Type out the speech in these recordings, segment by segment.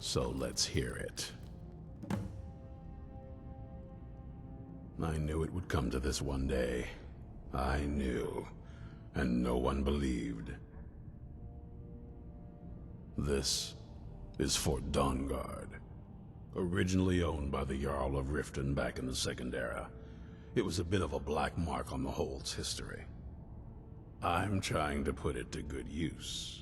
So let's hear it. I knew it would come to this one day. I knew, and no one believed. This is Fort Dawnguard, originally owned by the Jarl of Riften back in the Second Era. It was a bit of a black mark on the Hold's history. I'm trying to put it to good use.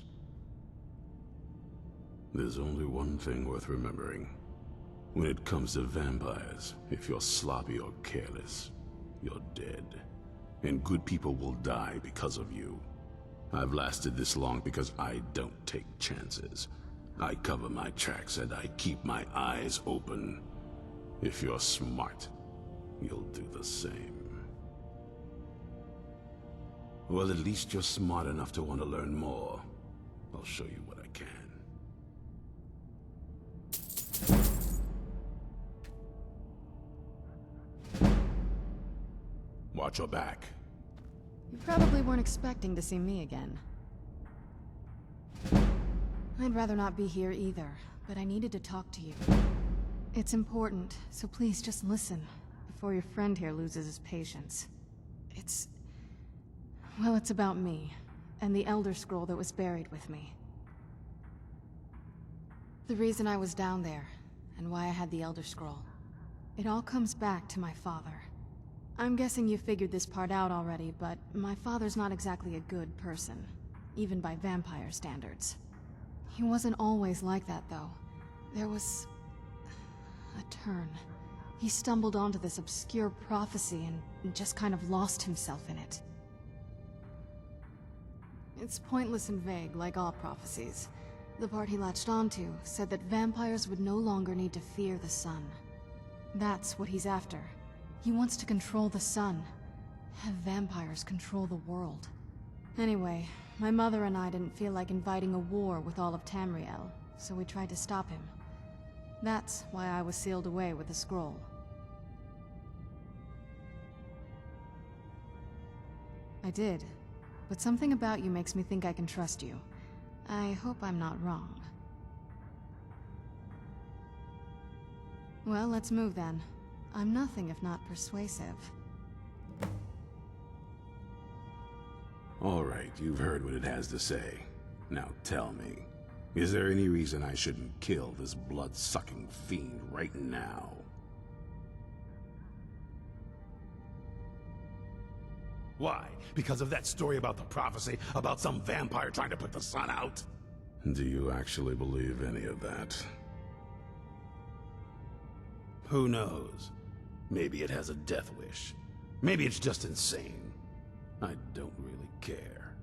There's only one thing worth remembering. When it comes to vampires, if you're sloppy or careless, you're dead. And good people will die because of you. I've lasted this long because I don't take chances. I cover my tracks and I keep my eyes open. If you're smart, you'll do the same. Well, at least you're smart enough to want to learn more. I'll show you what I can. Watch your back. You probably weren't expecting to see me again. I'd rather not be here either, but I needed to talk to you. It's important, so please just listen, before your friend here loses his patience. Well, it's about me, and the Elder Scroll that was buried with me. The reason I was down there, and why I had the Elder Scroll. It all comes back to my father. I'm guessing you figured this part out already, but my father's not exactly a good person, even by vampire standards. He wasn't always like that, though. There was a turn. He stumbled onto this obscure prophecy and just kind of lost himself in it. It's pointless and vague, like all prophecies. The part he latched onto said that vampires would no longer need to fear the sun. That's what he's after. He wants to control the sun. Have vampires control the world. Anyway, my mother and I didn't feel like inviting a war with all of Tamriel, so we tried to stop him. That's why I was sealed away with the scroll. I did, but something about you makes me think I can trust you. I hope I'm not wrong. Well, let's move then. I'm nothing if not persuasive. All right, you've heard what it has to say. Now tell me, is there any reason I shouldn't kill this blood-sucking fiend right now? Why? Because of that story about the prophecy, about some vampire trying to put the sun out? Do you actually believe any of that? Who knows? Maybe it has a death wish. Maybe it's just insane. I don't really care.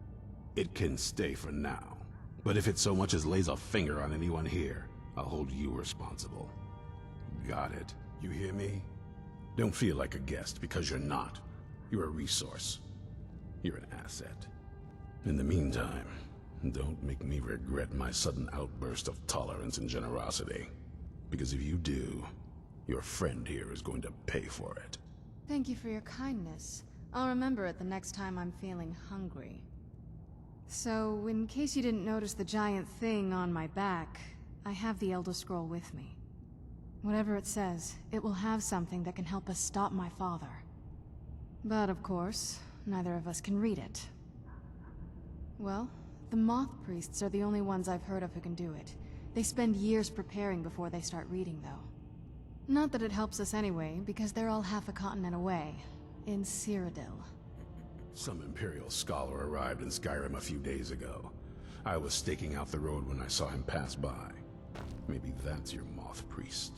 It can stay for now. But if it so much as lays a finger on anyone here, I'll hold you responsible. Got it? You hear me? Don't feel like a guest, because you're not. You're a resource. You're an asset. In the meantime, don't make me regret my sudden outburst of tolerance and generosity. Because if you do, your friend here is going to pay for it. Thank you for your kindness. I'll remember it the next time I'm feeling hungry. So, in case you didn't notice the giant thing on my back, I have the Elder Scroll with me. Whatever it says, it will have something that can help us stop my father. But of course, neither of us can read it. Well, the Moth Priests are the only ones I've heard of who can do it. They spend years preparing before they start reading, though. Not that it helps us anyway, because they're all half a continent away, in Cyrodiil. Some Imperial scholar arrived in Skyrim a few days ago. I was staking out the road when I saw him pass by. Maybe that's your Moth Priest.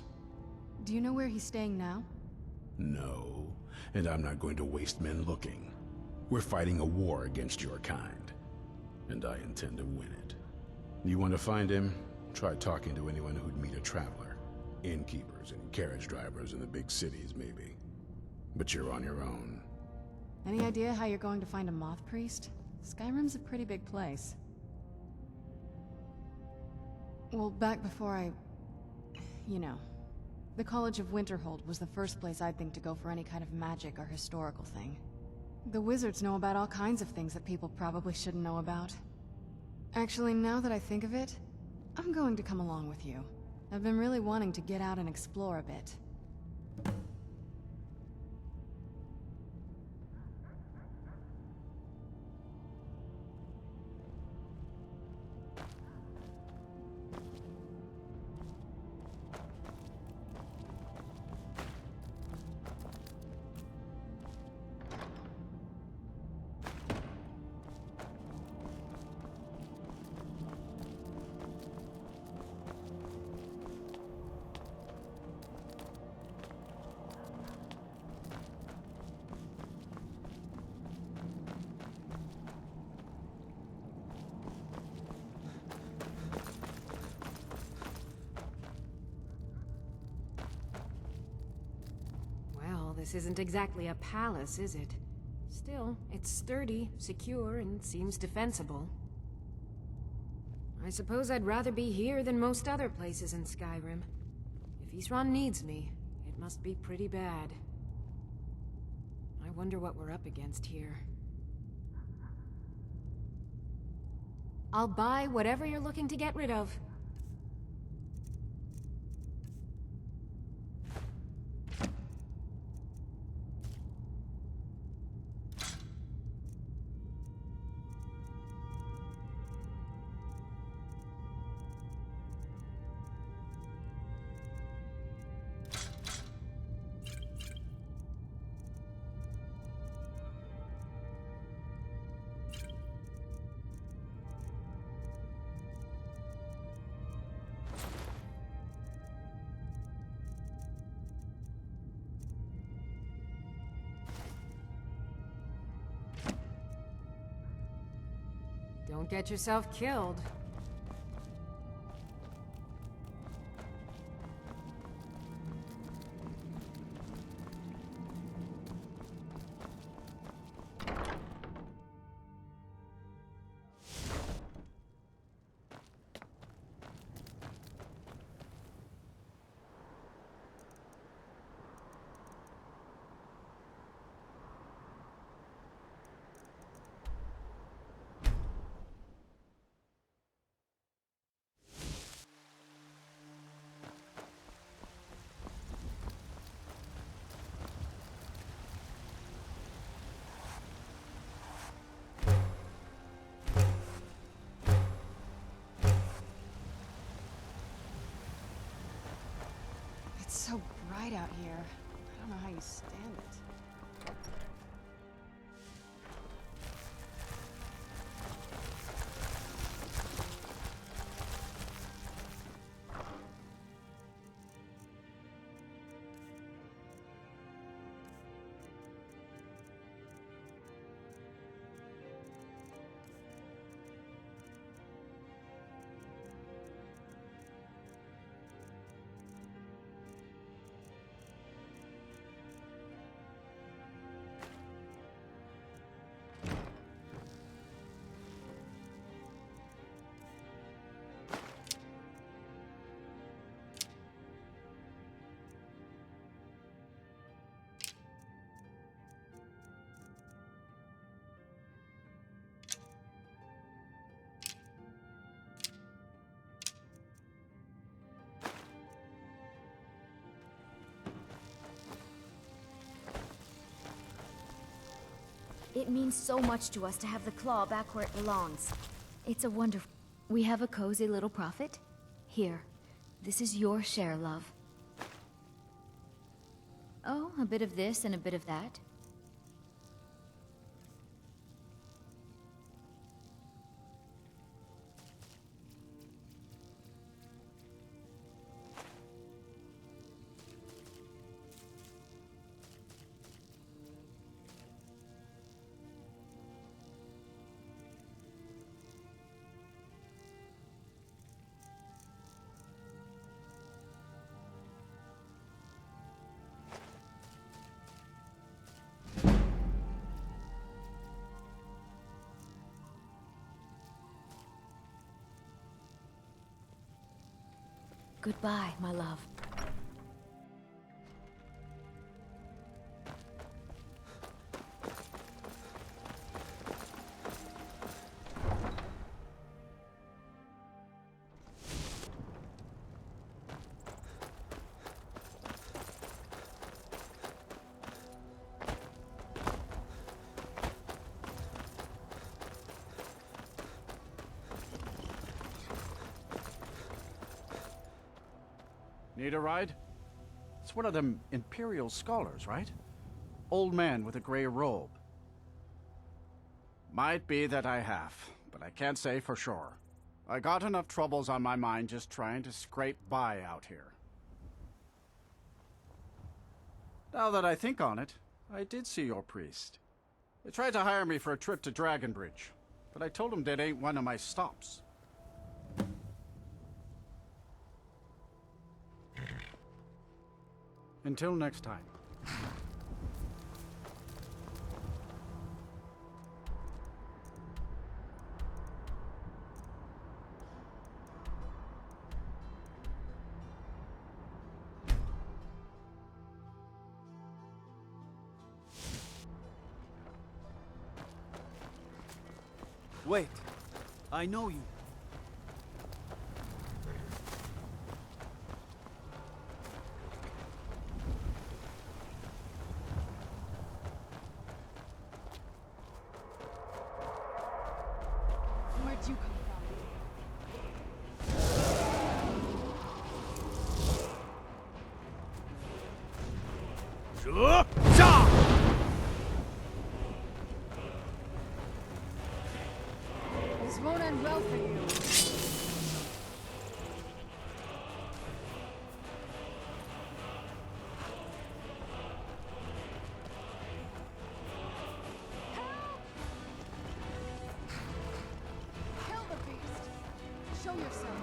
Do you know where he's staying now? No, and I'm not going to waste men looking. We're fighting a war against your kind, and I intend to win it. You want to find him? Try talking to anyone who'd meet a traveler. Innkeepers and carriage drivers in the big cities, maybe. But you're on your own. Any idea how you're going to find a Moth Priest? Skyrim's a pretty big place. Well, back before the College of Winterhold was the first place I'd think to go for any kind of magic or historical thing. The wizards know about all kinds of things that people probably shouldn't know about. Actually, now that I think of it, I'm going to come along with you. I've been really wanting to get out and explore a bit. This isn't exactly a palace, is it? Still, it's sturdy, secure, and seems defensible. I suppose I'd rather be here than most other places in Skyrim. If Isran needs me, it must be pretty bad. I wonder what we're up against here. I'll buy whatever you're looking to get rid of. Don't get yourself killed. It's so bright out here. I don't know how you stand it. It means so much to us to have the claw back where it belongs. It's a wonderful... We have a cozy little profit? Here. This is your share, love. Oh, a bit of this and a bit of that. Goodbye, my love. Need a ride? It's one of them Imperial scholars, right? Old man with a gray robe. Might be that I have, but I can't say for sure. I got enough troubles on my mind just trying to scrape by out here. Now that I think on it, I did see your priest. They tried to hire me for a trip to Dragonbridge, but I told them that ain't one of my stops. Until next time. Wait, I know you. Where'd you come from? This won't end well for you. Kill the beast. Show yourself.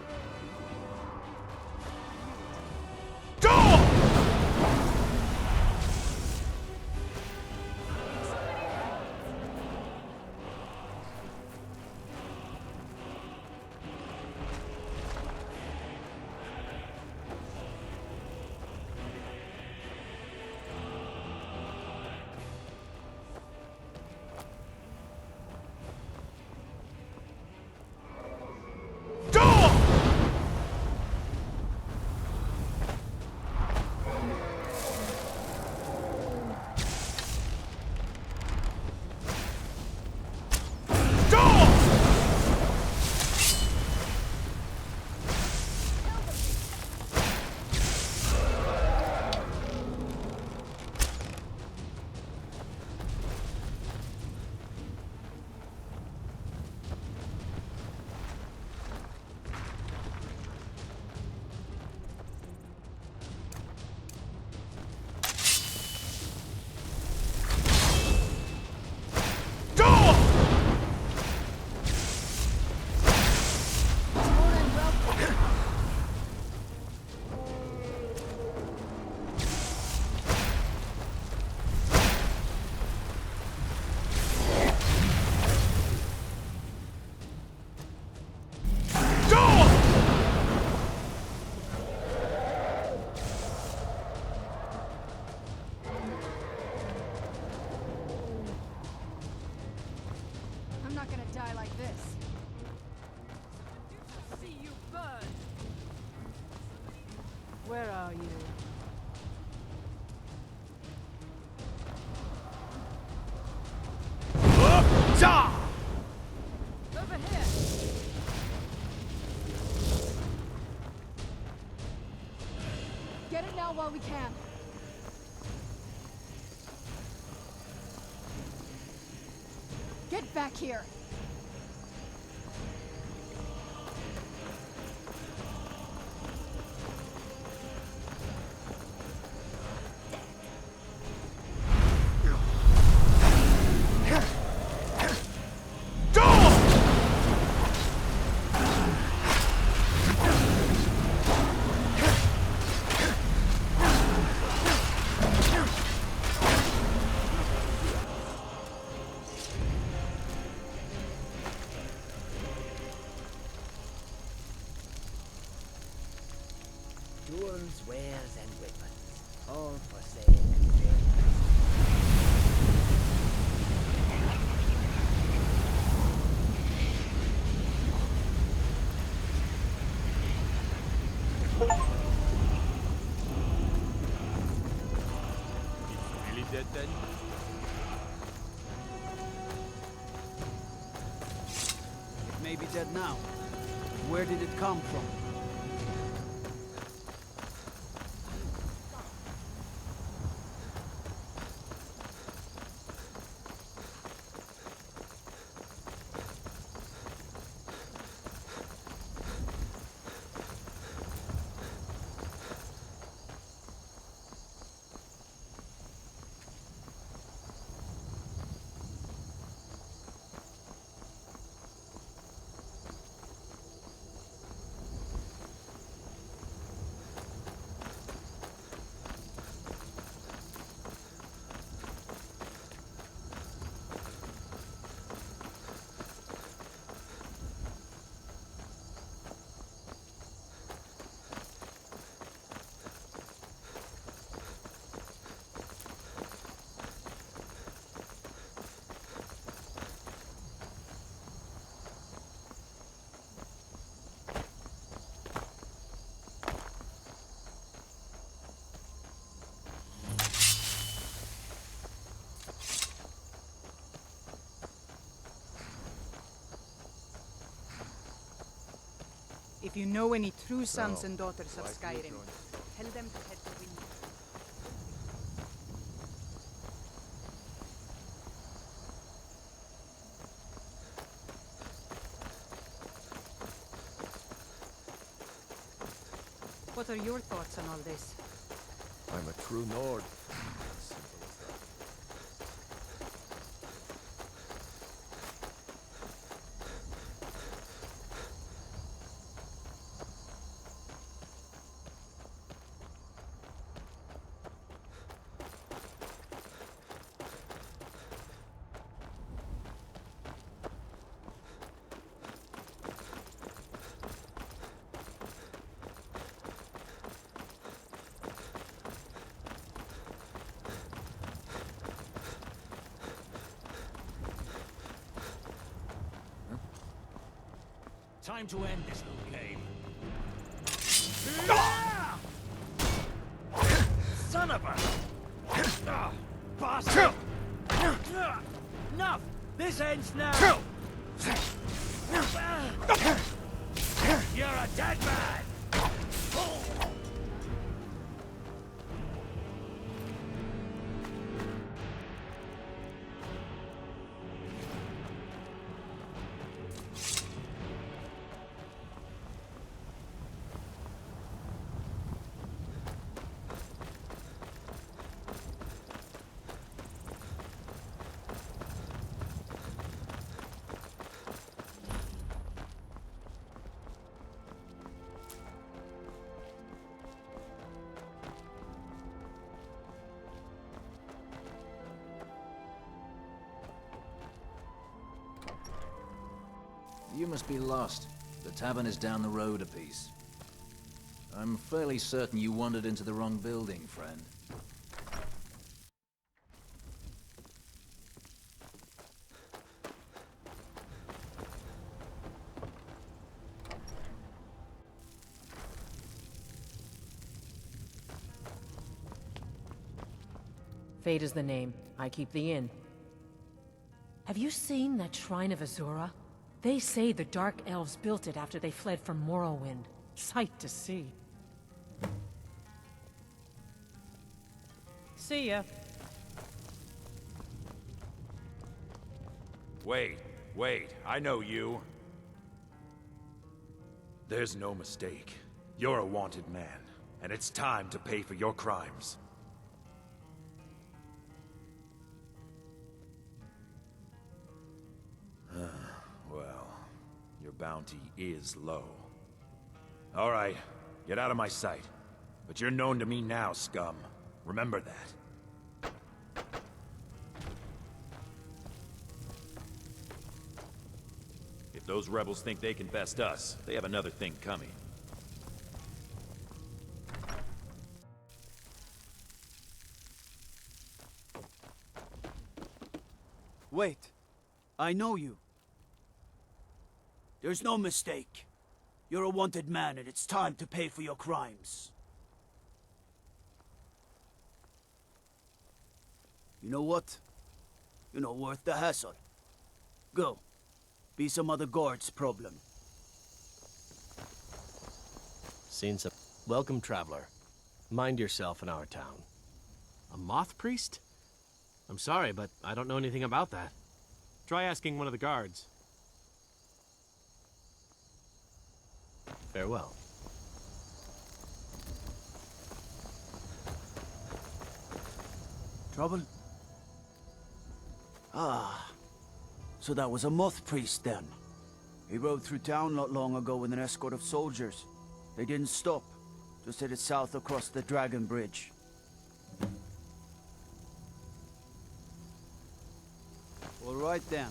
I'm not gonna die like this. See you burn. Where are you? Over here. Get it now while we can. Get back here. Tools, wares, and weapons, all for sale and trade. Really dead then? It may be dead now. Where did it come from? you know any true sons and daughters of Skyrim, tell them to head to Wind. What are your thoughts on all this? I'm a true Nord. Simple as that. Time to end this little game. Son of a... bastard! Enough! This ends now! You're a dead man! You must be lost. The tavern is down the road a piece. I'm fairly certain you wandered into the wrong building, friend. Fate is the name. I keep the inn. Have you seen that Shrine of Azura? They say the Dark Elves built it after they fled from Morrowind. Sight to see. See ya. Wait, I know you. There's no mistake. You're a wanted man, and it's time to pay for your crimes. Well, your bounty is low. All right, get out of my sight. But you're known to me now, scum. Remember that. If those rebels think they can best us, they have another thing coming. Wait. I know you. There's no mistake. You're a wanted man, and it's time to pay for your crimes. You know what? You're not worth the hassle. Go. Be some other guard's problem. Seen some... Welcome, traveler. Mind yourself in our town. A moth priest? I'm sorry, but I don't know anything about that. Try asking one of the guards. Farewell. Trouble? Ah. So that was a moth priest then. He rode through town not long ago with an escort of soldiers. They didn't stop. Just headed south across the Dragon Bridge. All right then.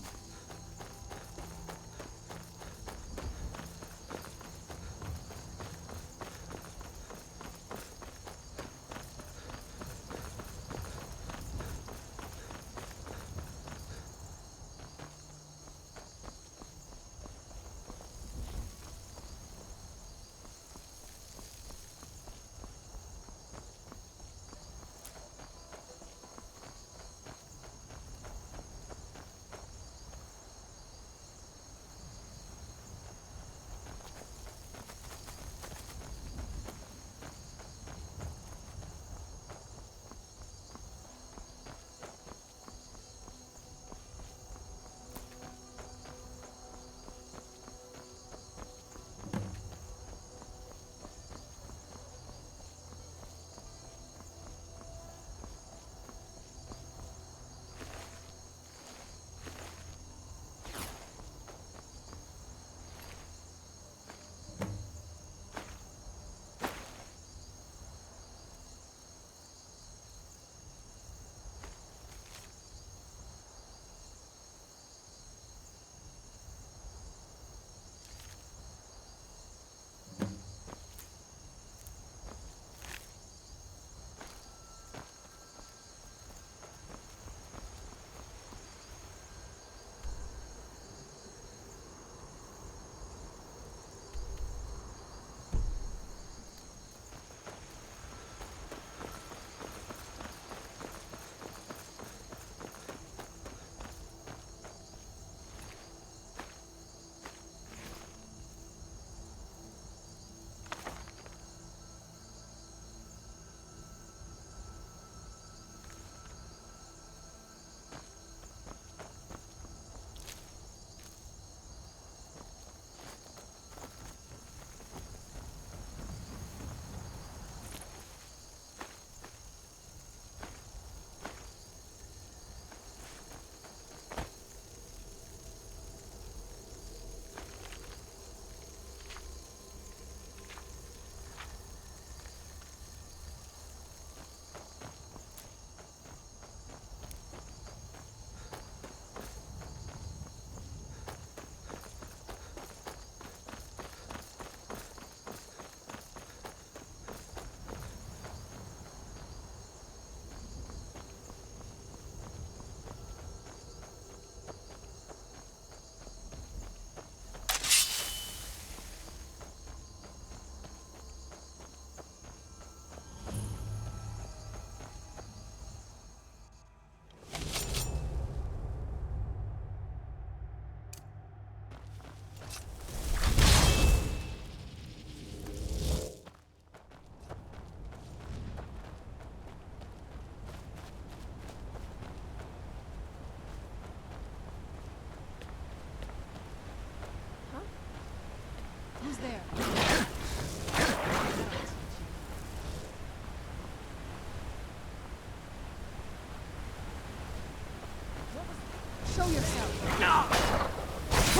Show yourself. Done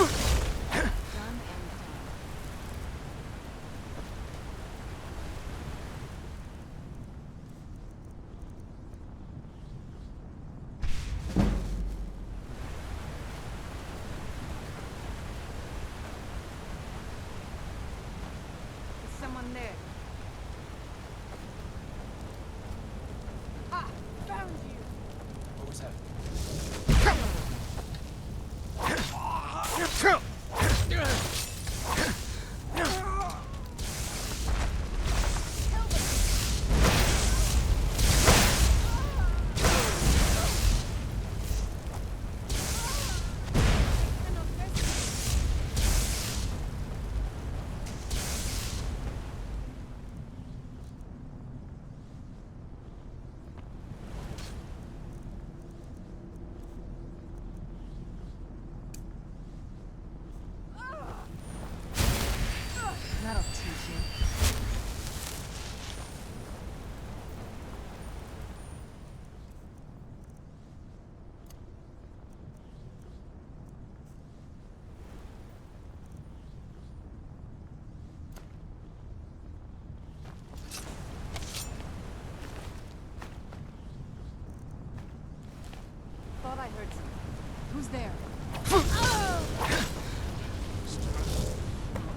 and done. Is someone there? Ah! Found you! What was that? That'll teach you. Thought I heard something. Who's there?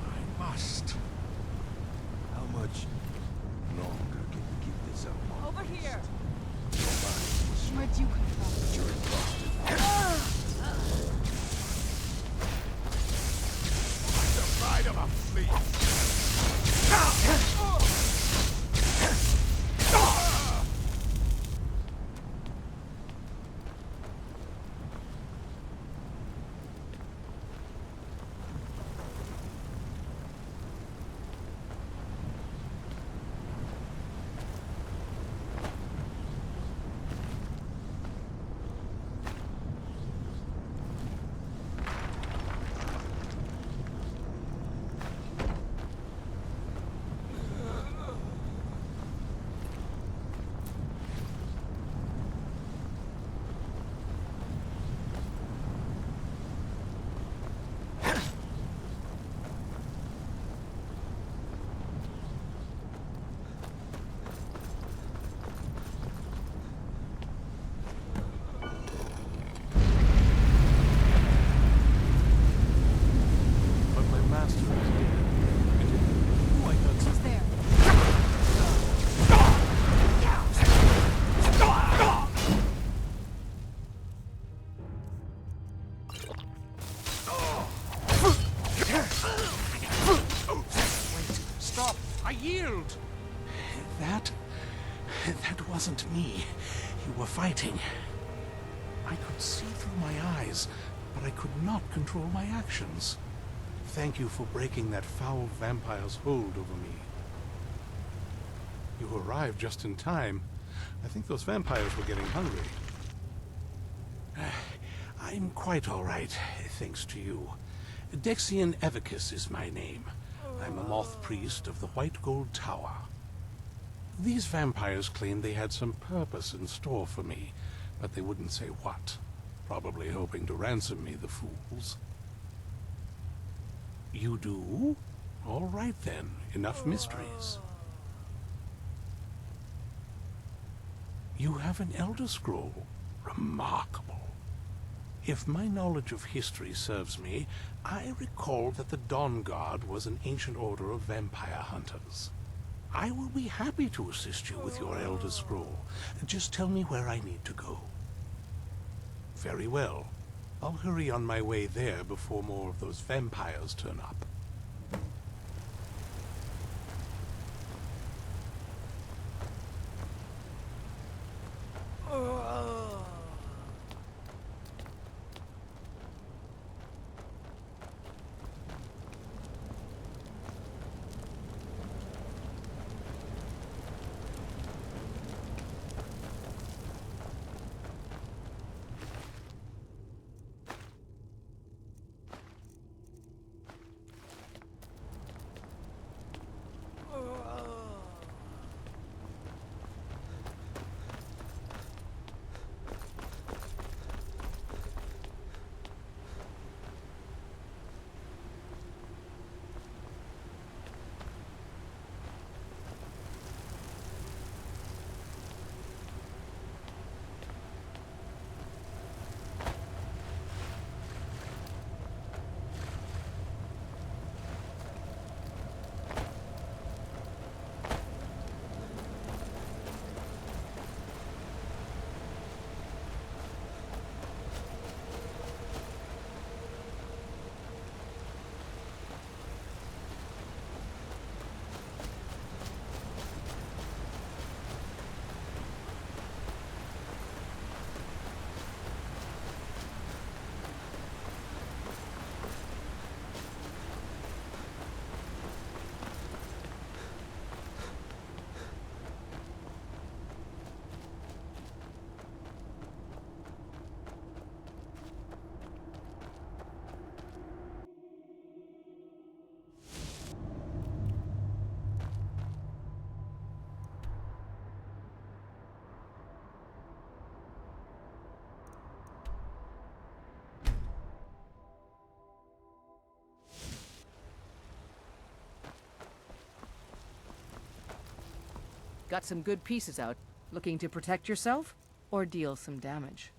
I must. How much longer can you keep this up? Over here! Where'd you come from? You're exhausted. The pride of a fleet. But my master is dead. And who I got Who's there? Stop! I yield! That wasn't me. You were fighting. I could see through my eyes, but I could not control my actions. Thank you for breaking that foul vampire's hold over me. You arrived just in time. I think those vampires were getting hungry. I'm quite all right, thanks to you. Dexian Evicus is my name. I'm a moth priest of the White Gold Tower. These vampires claimed they had some purpose in store for me, but they wouldn't say what. Probably hoping to ransom me, the fools. You do? All right then, enough mysteries. You have an Elder Scroll. Remarkable. If my knowledge of history serves me, I recall that the Dawn Guard was an ancient order of vampire hunters. I will be happy to assist you with your Elder Scroll. Just tell me where I need to go. Very well. I'll hurry on my way there before more of those vampires turn up. Got some good pieces out. Looking to protect yourself? Or deal some damage?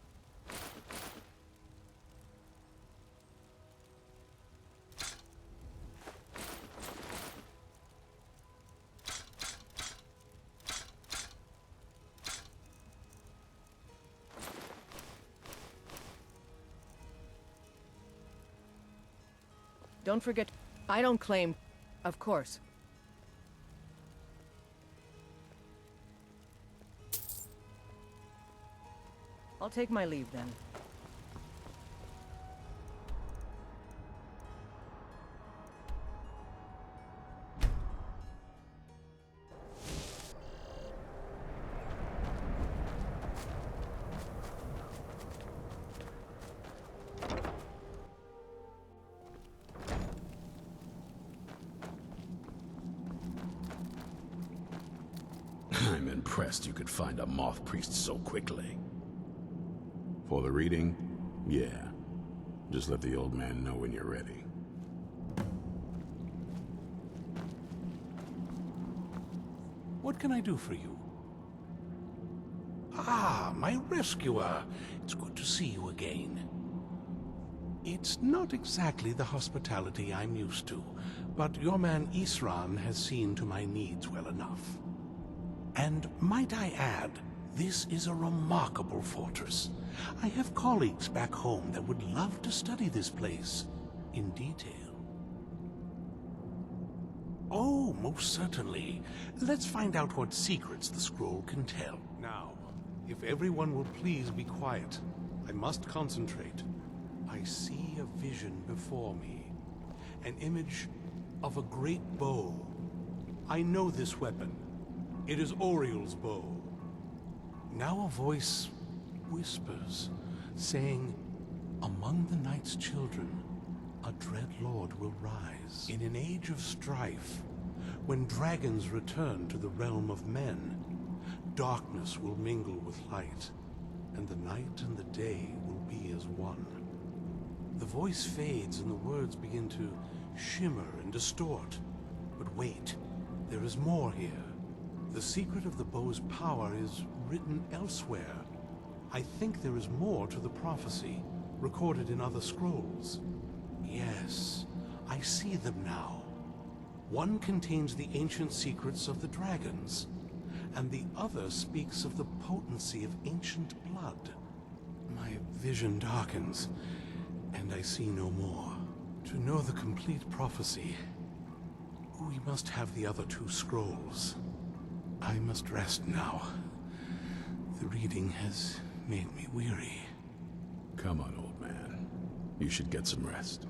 Don't forget, I don't claim... Of course. I'll take my leave then. I'm impressed you could find a moth priest so quickly. For the reading? Yeah. Just let the old man know when you're ready. What can I do for you? Ah, my rescuer. It's good to see you again. It's not exactly the hospitality I'm used to, but your man Isran has seen to my needs well enough. And might I add, this is a remarkable fortress. I have colleagues back home that would love to study this place in detail. Oh, most certainly. Let's find out what secrets the scroll can tell. Now, if everyone will please be quiet, I must concentrate. I see a vision before me, an image of a great bow. I know this weapon. It is Oriel's bow. Now a voice whispers, saying, among the night's children, a dread lord will rise. In an age of strife, when dragons return to the realm of men, darkness will mingle with light, and the night and the day will be as one. The voice fades and the words begin to shimmer and distort. But wait, there is more here. The secret of the bow's power is written elsewhere. I think there is more to the prophecy, recorded in other scrolls. Yes, I see them now. One contains the ancient secrets of the dragons, and the other speaks of the potency of ancient blood. My vision darkens, and I see no more. To know the complete prophecy, we must have the other two scrolls. I must rest now. The reading has made me weary. Come on, old man. You should get some rest.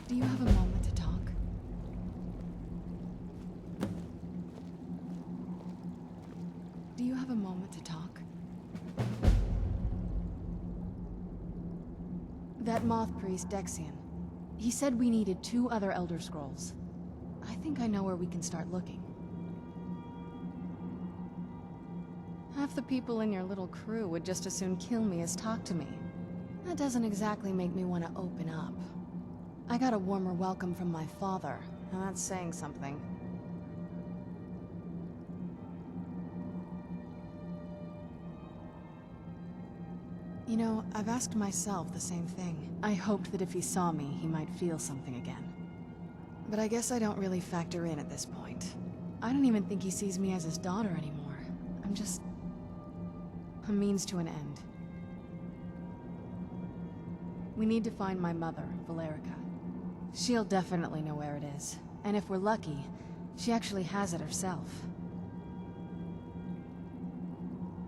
Do you have a moment to talk? Do you have a moment to talk? That moth priest, Dexian. He said we needed 2 other Elder Scrolls. I think I know where we can start looking. Half the people in your little crew would just as soon kill me as talk to me. That doesn't exactly make me want to open up. I got a warmer welcome from my father, and that's saying something. You know, I've asked myself the same thing. I hoped that if he saw me, he might feel something again. But I guess I don't really factor in at this point. I don't even think he sees me as his daughter anymore. I'm just a means to an end. We need to find my mother, Valerica. She'll definitely know where it is. And if we're lucky, she actually has it herself.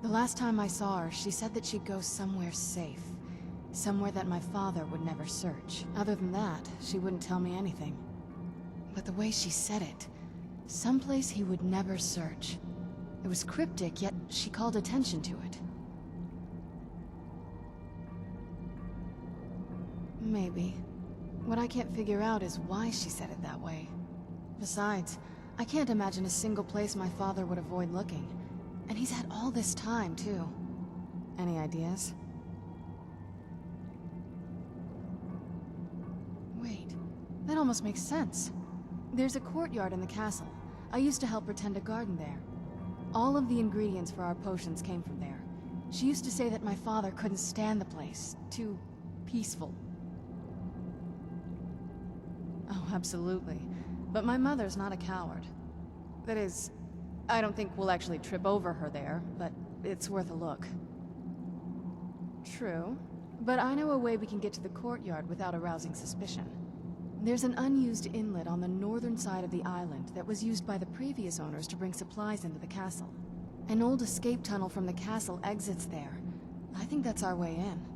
The last time I saw her, she said that she'd go somewhere safe. Somewhere that my father would never search. Other than that, she wouldn't tell me anything. But the way she said it, someplace he would never search. It was cryptic, yet she called attention to it. Maybe. What I can't figure out is why she said it that way. Besides, I can't imagine a single place my father would avoid looking. And he's had all this time, too. Any ideas? Wait, that almost makes sense. There's a courtyard in the castle. I used to help her tend a garden there. All of the ingredients for our potions came from there. She used to say that my father couldn't stand the place. Too peaceful. Oh, absolutely. But my mother's not a coward. That is, I don't think we'll actually trip over her there, but it's worth a look. True. But I know a way we can get to the courtyard without arousing suspicion. There's an unused inlet on the northern side of the island that was used by the previous owners to bring supplies into the castle. An old escape tunnel from the castle exits there. I think that's our way in.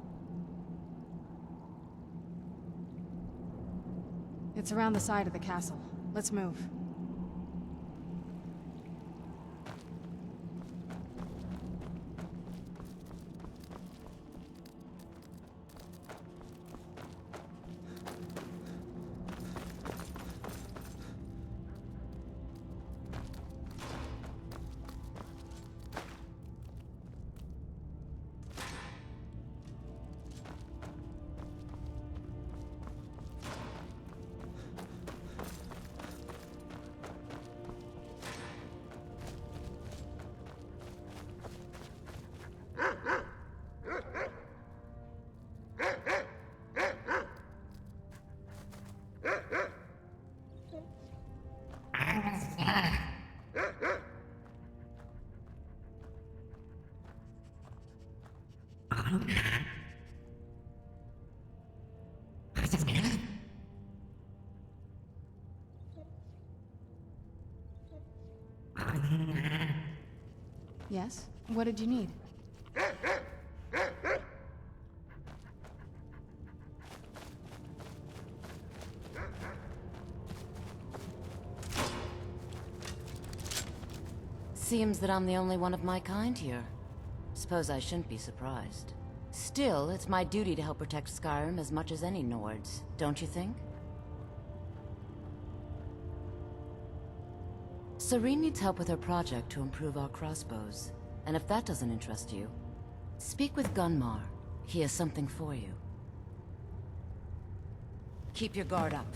It's around the side of the castle. Let's move. Yes? What did you need? Seems that I'm the only one of my kind here. Suppose I shouldn't be surprised. Still, it's my duty to help protect Skyrim as much as any Nords, don't you think? Serene needs help with her project to improve our crossbows. And if that doesn't interest you, speak with Gunmar. He has something for you. Keep your guard up.